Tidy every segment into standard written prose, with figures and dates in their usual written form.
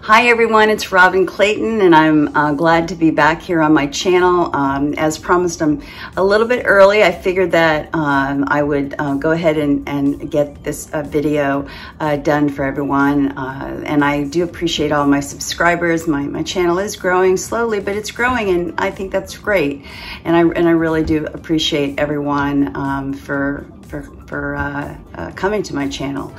Hi everyone, it's Robin Clayton, and I'm glad to be back here on my channel. As promised, I'm a little bit early. I figured that I would go ahead and get this video done for everyone. And I do appreciate all my subscribers. My channel is growing slowly, but it's growing, and I think that's great. And I really do appreciate everyone for coming to my channel.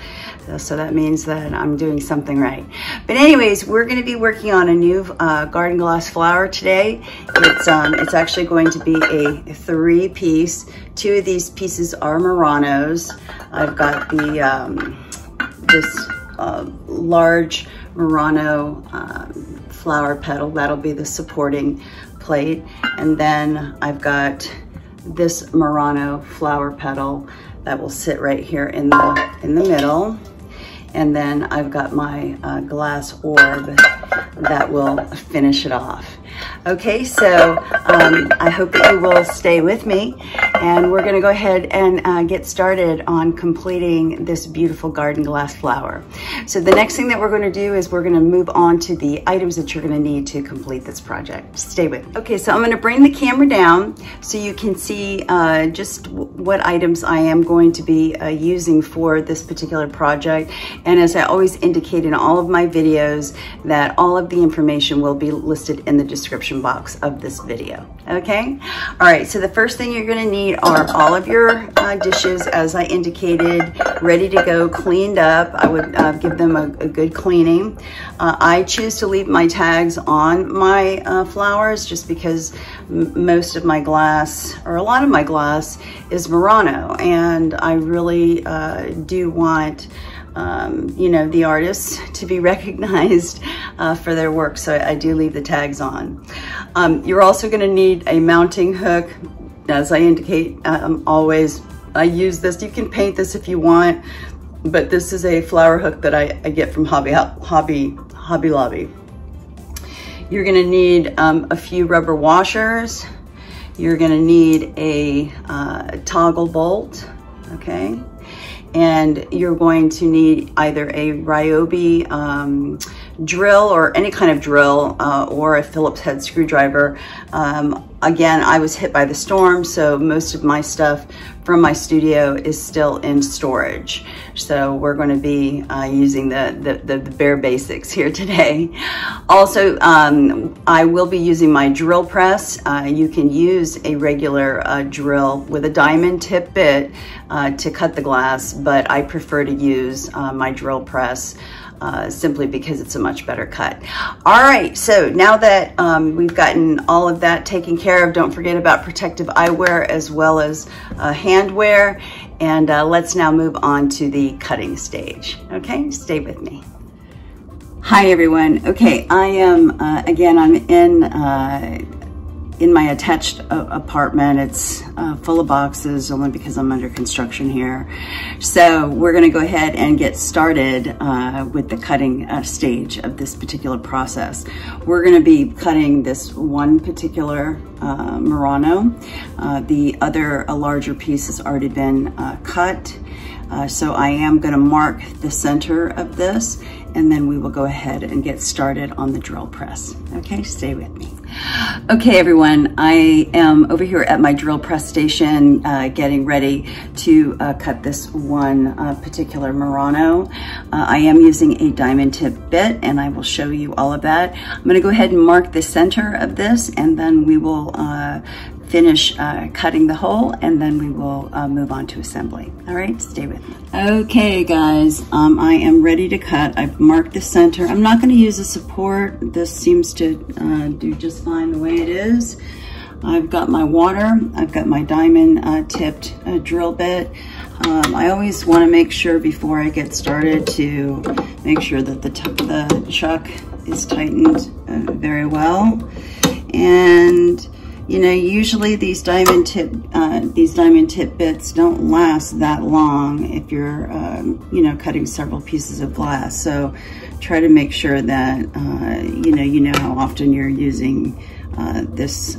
So that means that I'm doing something right. But anyways, we're going to be working on a new garden glass flower today. It's actually going to be a 3-piece. 2 of these pieces are Muranos. I've got the this large Murano flower petal. That'll be the supporting plate. And then I've got this Murano flower petal that will sit right here in the middle. And then I've got my glass orb that will finish it off. Okay, so I hope that you will stay with me, and we're gonna go ahead and get started on completing this beautiful garden glass flower. So the next thing that we're gonna do is we're gonna move on to the items that you're gonna need to complete this project. Stay with me. Okay, so I'm gonna bring the camera down so you can see just what items I am going to be using for this particular project. And as I always indicate in all of my videos, that all of the information will be listed in the description box of this video. Okay, all right, so the first thing you're going to need are all of your dishes, as I indicated, ready to go, cleaned up. I would give them a good cleaning. I choose to leave my tags on my flowers just because most of my glass, or a lot of my glass, is Murano, and I really do want you know, the artists to be recognized for their work, so I do leave the tags on. You're also going to need a mounting hook. As I indicate, I use this. You can paint this if you want, but this is a flower hook that I get from Hobby Lobby. You're going to need a few rubber washers. You're going to need a toggle bolt, okay? And you're going to need either a Ryobi drill, or any kind of drill, or a Phillips head screwdriver. Again, I was hit by the storm, so most of my stuff from my studio is still in storage. So we're going to be using the bare basics here today. Also, I will be using my drill press. You can use a regular drill with a diamond tip bit to cut the glass, but I prefer to use my drill press simply because it's a much better cut. All right, so now that we've gotten all of that taken care of, don't forget about protective eyewear as well as handwear, and let's now move on to the cutting stage. Okay, stay with me. Hi everyone. Okay, I am again, I'm in my attached apartment. It's full of boxes only because I'm under construction here. So we're gonna go ahead and get started with the cutting stage of this particular process. We're gonna be cutting this one particular Murano. The other, a larger piece has already been cut. So I am gonna mark the center of this, and then we will go ahead and get started on the drill press. Okay, stay with me. Okay everyone, I am over here at my drill press station getting ready to cut this one particular Murano. I am using a diamond tip bit, and I will show you all of that. I'm gonna go ahead and mark the center of this, and then we will finish cutting the hole, and then we will move on to assembly. All right, stay with me. Okay guys, I am ready to cut. I've marked the center. I'm not gonna use a support. This seems to do just fine the way it is. I've got my water. I've got my diamond tipped drill bit. I always wanna make sure before I get started to make sure that the chuck is tightened very well. And you know, usually these diamond tip bits don't last that long if you're, you know, cutting several pieces of glass. So try to make sure that, you know how often you're using this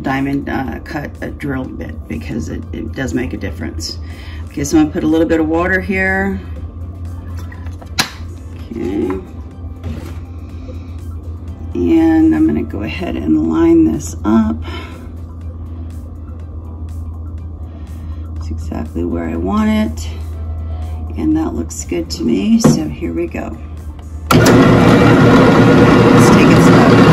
diamond cut drill bit, because it does make a difference. Okay, so I'm gonna put a little bit of water here. Okay. And I'm gonna go ahead and line this up. It's exactly where I want it. And that looks good to me, so here we go. Let's take it slow.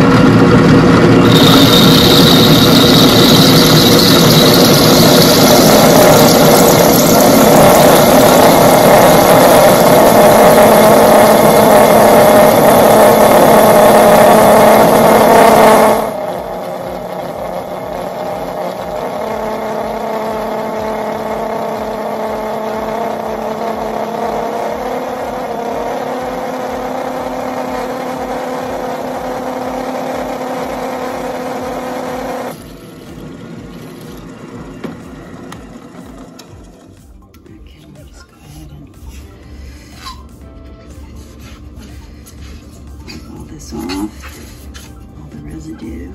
Off all the residue.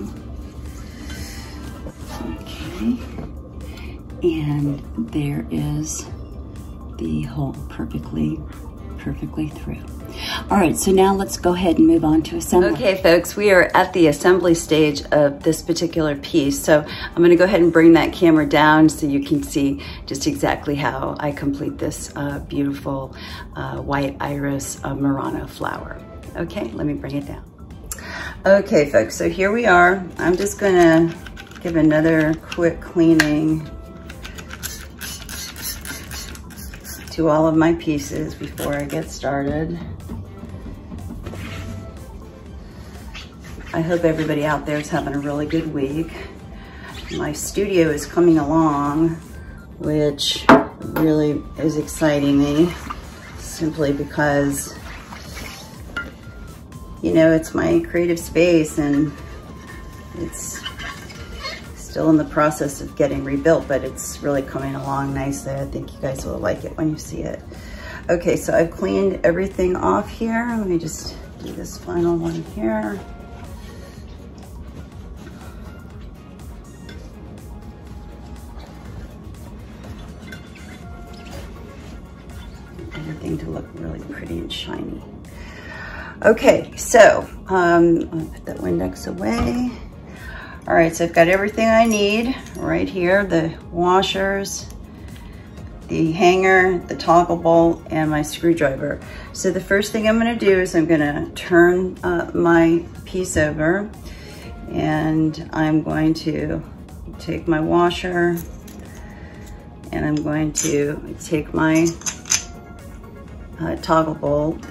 Okay, and there is the hole perfectly through. All right, so now let's go ahead and move on to assembly. Okay, folks, we are at the assembly stage of this particular piece. So I'm gonna go ahead and bring that camera down so you can see just exactly how I complete this beautiful white iris Murano flower. Okay, let me bring it down. Okay, folks, so here we are. I'm just gonna give another quick cleaning to all of my pieces before I get started. I hope everybody out there is having a really good week. My studio is coming along, which really is exciting me, simply because, you know, it's my creative space and it's still in the process of getting rebuilt, but it's really coming along nicely. I think you guys will like it when you see it. Okay, so I've cleaned everything off here. Let me just do this final one here. Everything to look really pretty and shiny. Okay, so I'll put that Windex away. All right, so I've got everything I need right here, the washers, the hanger, the toggle bolt, and my screwdriver. So the first thing I'm gonna do is I'm gonna turn my piece over, and I'm going to take my washer, and I'm going to take my toggle bolt,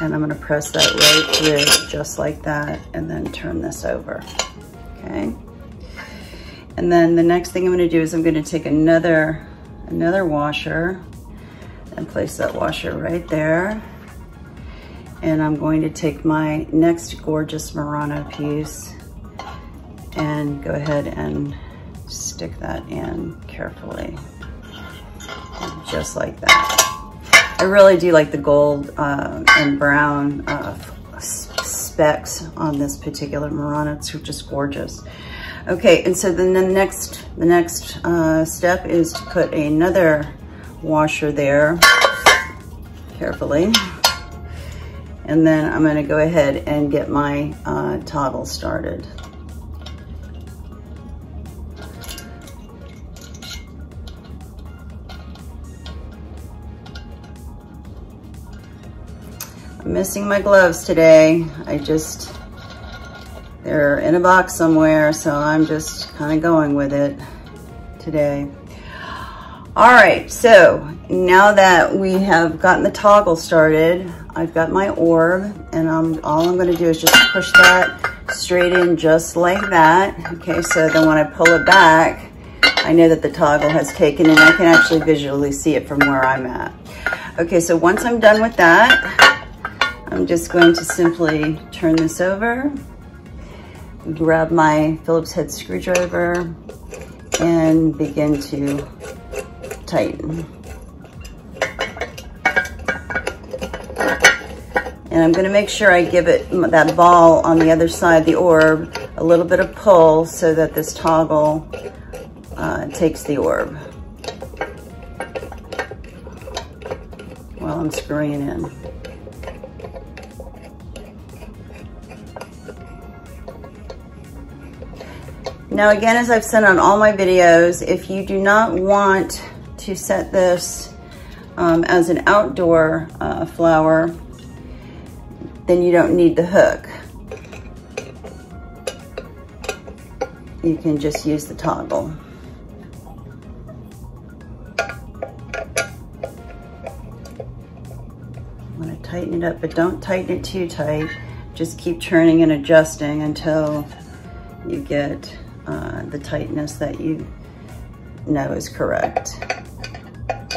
and I'm gonna press that right through just like that, and then turn this over, okay? And then the next thing I'm gonna do is I'm gonna take another washer and place that washer right there. And I'm going to take my next gorgeous Murano piece and go ahead and stick that in carefully, just like that. I really do like the gold and brown specs on this particular Murano. It's just gorgeous. Okay, and so then the next step is to put another washer there carefully. And then I'm gonna go ahead and get my toggle started. I'm missing my gloves today. They're in a box somewhere, so I'm just kind of going with it today. All right, so now that we have gotten the toggle started, I've got my orb, and all I'm gonna do is just push that straight in just like that. Okay, so then when I pull it back, I know that the toggle has taken, and I can actually visually see it from where I'm at. Okay, so once I'm done with that, I'm just going to simply turn this over, grab my Phillips head screwdriver, and begin to tighten. And I'm gonna make sure I give it that ball on the other side, the orb, a little bit of pull so that this toggle takes the orb while I'm screwing it in. Now again, as I've said on all my videos, if you do not want to set this as an outdoor flower, then you don't need the hook. You can just use the toggle. I'm going to tighten it up, but don't tighten it too tight. Just keep turning and adjusting until you get the tightness that you know is correct.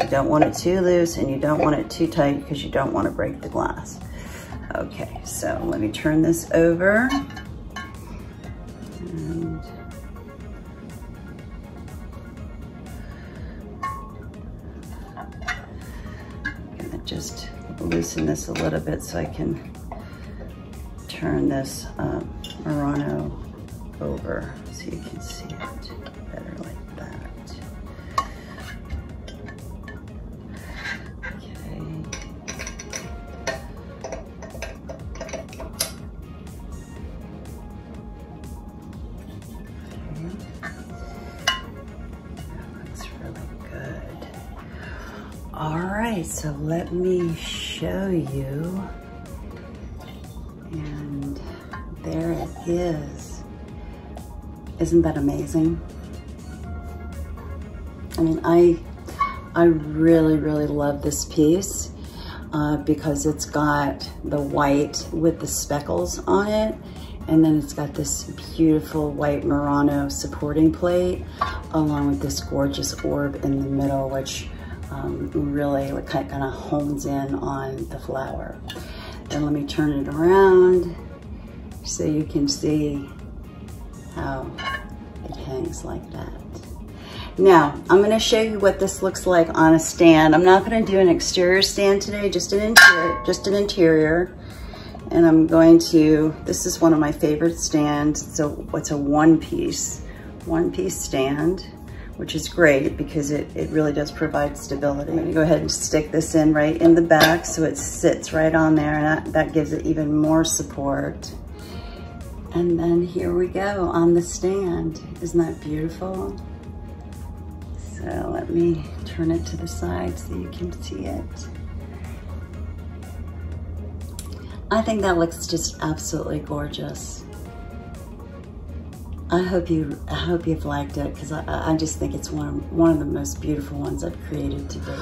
You don't want it too loose and you don't want it too tight because you don't want to break the glass. Okay, so let me turn this over. And I'm gonna just loosen this a little bit so I can turn this Murano over so you can see it better like that. Okay. That looks really good. All right, so let me show you. And there it is. Isn't that amazing? I mean, I really, really love this piece because it's got the white with the speckles on it. And then it's got this beautiful white Murano supporting plate along with this gorgeous orb in the middle, which really kind of hones in on the flower. Then let me turn it around so you can see how it hangs like that. Now, I'm gonna show you what this looks like on a stand. I'm not gonna do an exterior stand today, just an interior. And I'm going to, this is one of my favorite stands. So it's a one-piece stand, which is great because it really does provide stability. I'm gonna go ahead and stick this in right in the back so it sits right on there, and that gives it even more support. And then here we go on the stand. Isn't that beautiful? So let me turn it to the side so you can see it. I think that looks just absolutely gorgeous. I hope you've liked it because I just think it's one of the most beautiful ones I've created to date.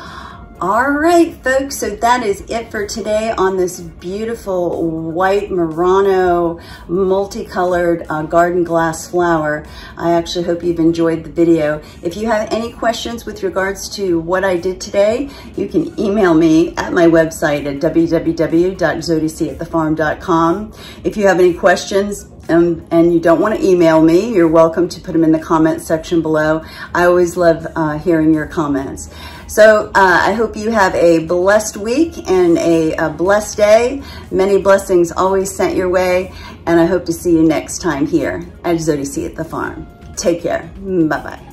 All right, folks, so that is it for today on this beautiful white Murano multicolored garden glass flower. I actually hope you've enjoyed the video. If you have any questions with regards to what I did today, you can email me at my website at www.zodicatthefarm.com. If you have any questions, and you don't want to email me, you're welcome to put them in the comment section below. I always love hearing your comments. So I hope you have a blessed week and a blessed day. Many blessings always sent your way. And I hope to see you next time here at Zodicatthefarm. Take care. Bye-bye.